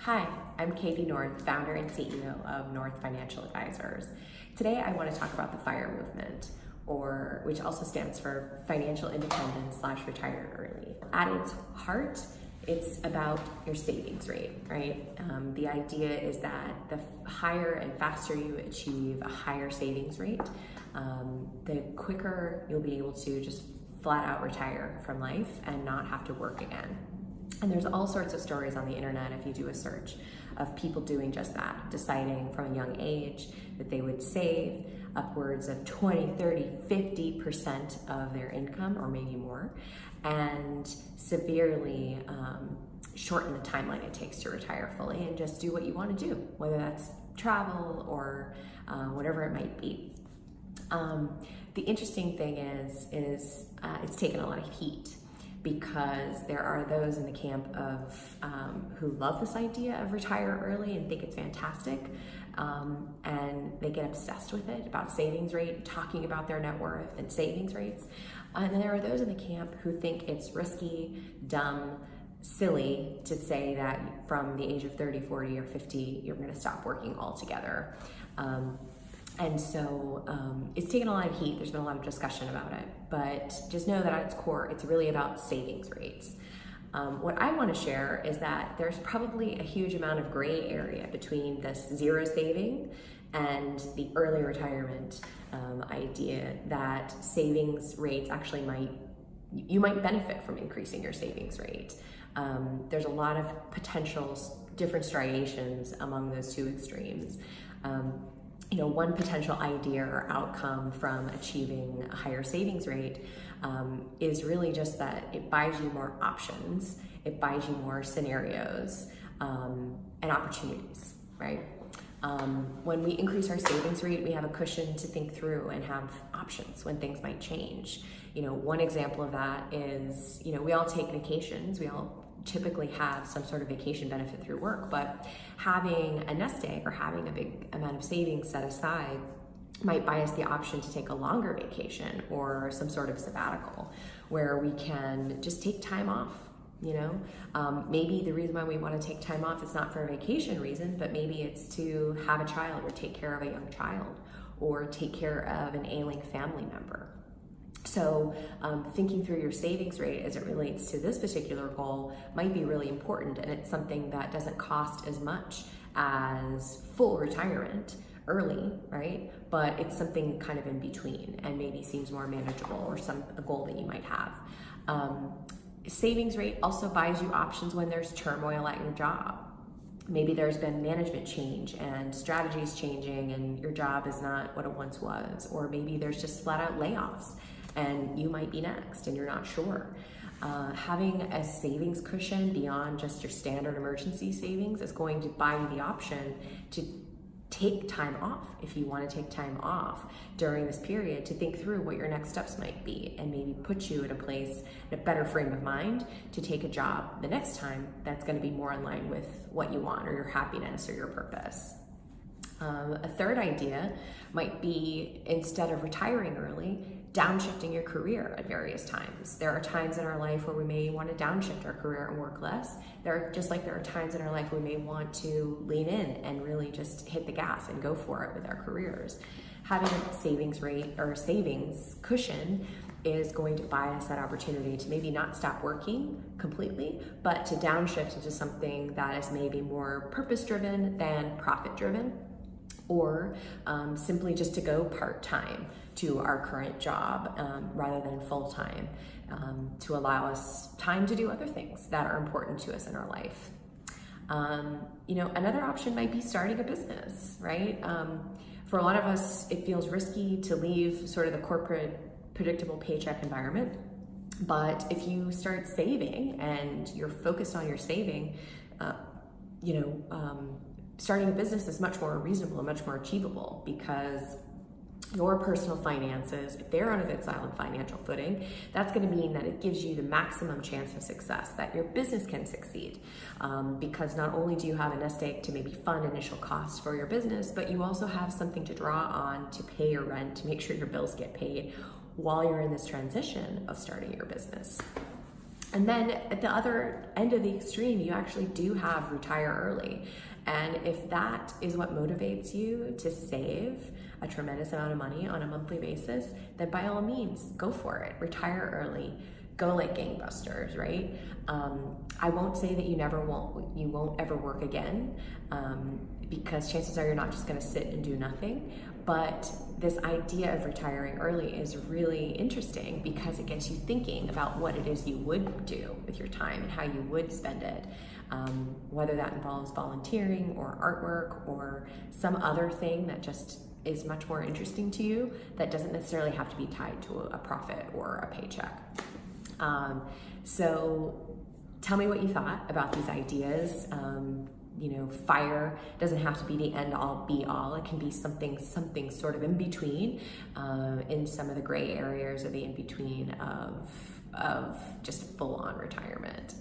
Hi, I'm Katie North, founder and CEO of North Financial Advisors. Today I want to talk about the FIRE movement, which also stands for Financial Independence / Retire Early. At its heart, it's about your savings rate, right? The idea is that the higher and faster you achieve a higher savings rate, the quicker you'll be able to just flat out retire from life and not have to work again. And there's all sorts of stories on the internet, if you do a search, of people doing just that, deciding from a young age that they would save upwards of 20, 30, 50% of their income, or maybe more, and severely shorten the timeline it takes to retire fully and just do what you want to do, whether that's travel or whatever it might be. The interesting thing is it's taken a lot of heat, because there are those in the camp of who love this idea of retire early and think it's fantastic, and they get obsessed with it, about savings rate, talking about their net worth and savings rates. And then there are those in the camp who think it's risky, dumb, silly to say that from the age of 30, 40, or 50, you're gonna stop working altogether. And so it's taken a lot of heat. There's been a lot of discussion about it, but just know that at its core, it's really about savings rates. What I want to share is that there's probably a huge amount of gray area between this zero saving and the early retirement idea, that savings rates actually you might benefit from increasing your savings rate. There's a lot of potential different striations among those two extremes. One potential idea or outcome from achieving a higher savings rate is really just that it buys you more options, it buys you more scenarios and opportunities, right? When we increase our savings rate, we have a cushion to think through and have options when things might change. One example of that is, we all take vacations, we all typically have some sort of vacation benefit through work, but having a nest egg or having a big amount of savings set aside might buy us the option to take a longer vacation or some sort of sabbatical where we can just take time off. Maybe the reason why we want to take time off is not for a vacation reason, but maybe it's to have a child or take care of a young child or take care of an ailing family member. So thinking through your savings rate as it relates to this particular goal might be really important, and it's something that doesn't cost as much as full retirement early, right? But it's something kind of in between and maybe seems more manageable, or a goal that you might have. Savings rate also buys you options when there's turmoil at your job. Maybe there's been management change and strategies changing and your job is not what it once was, or maybe there's just flat out layoffs and you might be next and you're not sure. Having a savings cushion beyond just your standard emergency savings is going to buy you the option to take time off, if you want to take time off during this period, to think through what your next steps might be and maybe put you in a place, in a better frame of mind to take a job the next time that's going to be more in line with what you want or your happiness or your purpose. A third idea might be, instead of retiring early, downshifting your career at various times. There are times in our life where we may want to downshift our career and work less. There are times in our life where we may want to lean in and really just hit the gas and go for it with our careers. Having a savings rate or a savings cushion is going to buy us that opportunity to maybe not stop working completely, but to downshift into something that is maybe more purpose-driven than profit-driven, or simply just to go part-time to our current job rather than full-time, to allow us time to do other things that are important to us in our life. Another option might be starting a business, right? For a lot of us, it feels risky to leave sort of the corporate predictable paycheck environment, but if you start saving and you're focused on your saving, starting a business is much more reasonable and much more achievable, because your personal finances, if they're on a good solid financial footing, that's going to mean that it gives you the maximum chance of success, that your business can succeed. Because not only do you have a nest egg to maybe fund initial costs for your business, but you also have something to draw on to pay your rent, to make sure your bills get paid while you're in this transition of starting your business. And then at the other end of the extreme, you actually do have retire early. And if that is what motivates you to save a tremendous amount of money on a monthly basis, then by all means, go for it. Retire early. Go like gangbusters, right? I won't say that you won't ever work again, because chances are you're not just going to sit and do nothing. But this idea of retiring early is really interesting because it gets you thinking about what it is you would do with your time and how you would spend it, whether that involves volunteering or artwork or some other thing that just is much more interesting to you that doesn't necessarily have to be tied to a profit or a paycheck. So tell me what you thought about these ideas. FIRE doesn't have to be the end all be all. It can be something sort of in between, in some of the gray areas or the in between of just full on retirement.